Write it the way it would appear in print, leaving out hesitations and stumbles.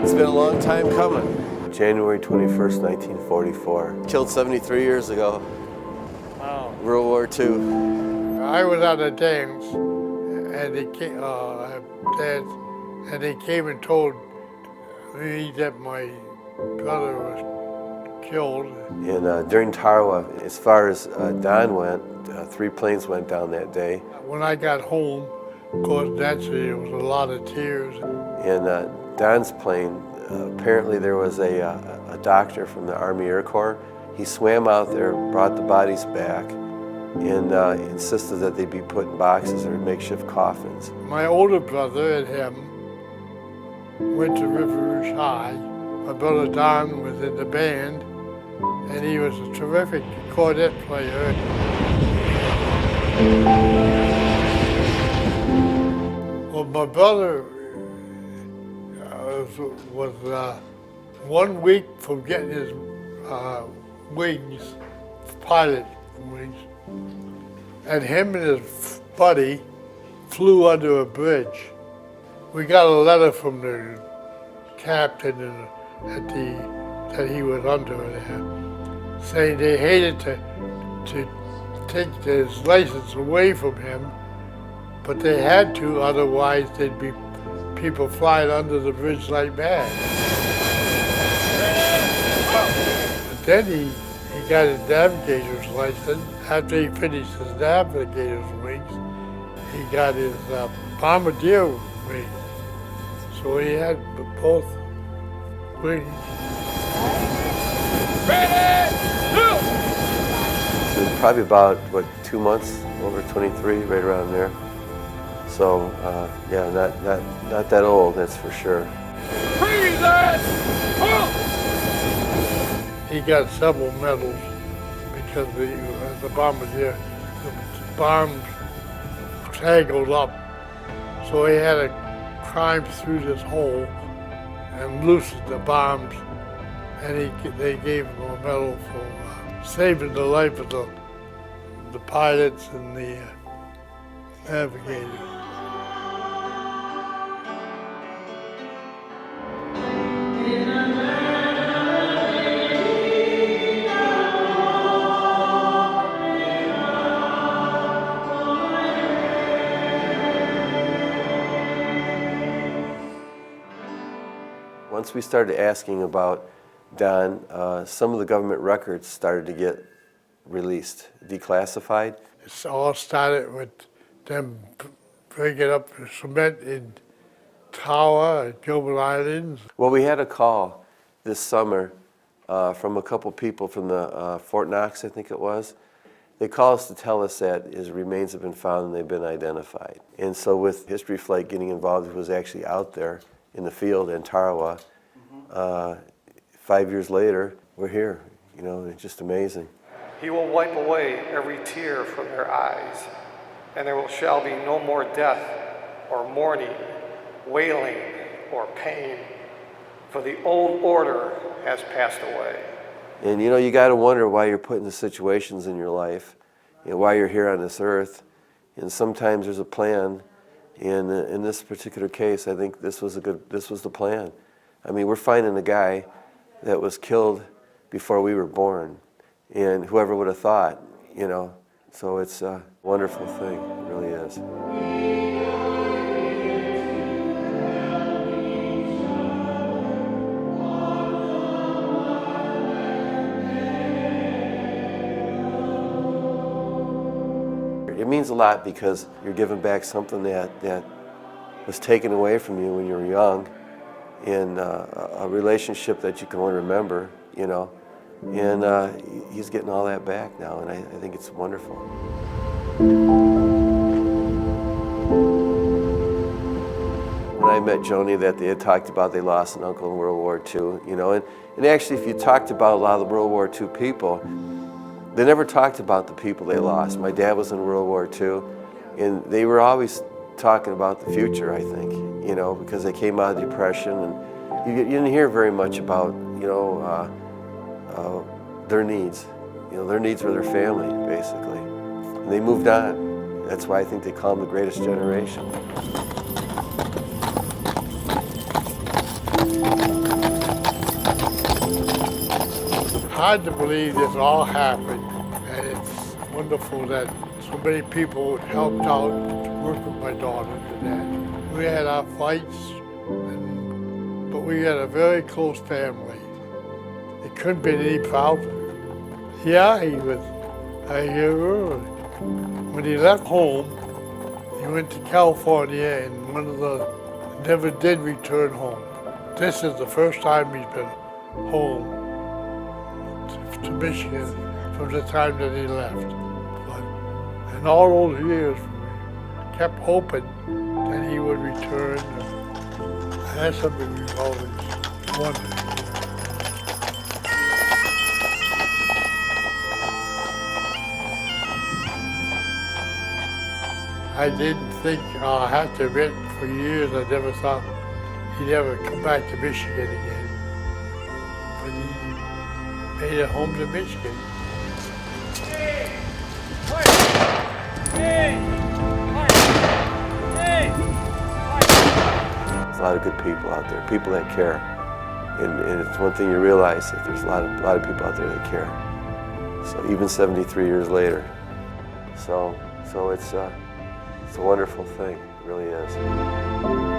It's been a long time coming. January 21st, 1944. Killed 73 years ago. Wow. World War II. I was at a dance, and they came and told me that my brother was killed. And during Tarawa, as far as Don went, 3 planes went down that day. When I got home, of course, naturally, there was a lot of tears. In Don's plane, apparently there was a doctor from the Army Air Corps. He swam out there, brought the bodies back, and insisted that they be put in boxes or makeshift coffins. My older brother and him went to River Rouge High. My brother Don was in the band, and he was a terrific cornet player. Well, my brother was 1 week from getting his wings, pilot wings, and him and his buddy flew under a bridge. We got a letter from the captain that he was under there, saying they hated to take his license away from him, but they had to, otherwise there'd be people flying under the bridge like mad. But then he got his navigator's license. After he finished his navigator's wings, he got his bombardier wings. So he had both wings. It was probably about, 2 months, over 23, right around there. So, yeah, not that old, that's for sure. He got several medals because the bombardier, the bombs tangled up. So he had to climb through this hole and loosen the bombs, and they gave him a medal for saving the life of the pilots and the navigators. Once we started asking about Don, some of the government records started to get released, declassified. It all started with them breaking up the cement in Tawa and Gilbert Islands. Well, we had a call this summer from a couple people from the Fort Knox, I think it was. They called us to tell us that his remains have been found and they've been identified. And so with History Flight getting involved, it was actually out there in the field in Tarawa. 5 years later, we're here. You know, it's just amazing. He will wipe away every tear from their eyes, and there shall be no more death or mourning, wailing or pain, for the old order has passed away. And you know, you got to wonder why you're put in the situations in your life, and why you're here on this earth. And sometimes there's a plan. And in this particular case, I think this was the plan. I mean, we're finding a guy that was killed before we were born. And whoever would have thought, you know. So it's a wonderful thing, it really is. It means a lot because you're giving back something that was taken away from you when you were young, in a relationship that you can only remember, you know. And he's getting all that back now, and I think it's wonderful. When I met Joni, that they had talked about they lost an uncle in World War II, you know, and actually if you talked about a lot of the World War II people, they never talked about the people they lost. My dad was in World War II, and they were always talking about the future, I think, you know, because they came out of the Depression, and you didn't hear very much about, you know, their needs. You know, their needs were their family, basically. And they moved on. That's why I think they call them the greatest generation. hard to believe this all happened, and it's wonderful that so many people helped out to work with my daughters and that. We had our fights, but we had a very close family. It couldn't be any prouder. Yeah, he was a hero. When he left home, he went to California and never did return home. This is the first time he's been home to Michigan from the time that he left. But in all those years, we kept hoping that he would return. And that's something we've always wondered. I didn't think, I have to admit, for years I never thought he'd ever come back to Michigan again. But he made it home to Michigan. There's a lot of good people out there, people that care. And it's one thing you realize, that there's a lot of people out there that care. So even 73 years later. So it's a wonderful thing, it really is.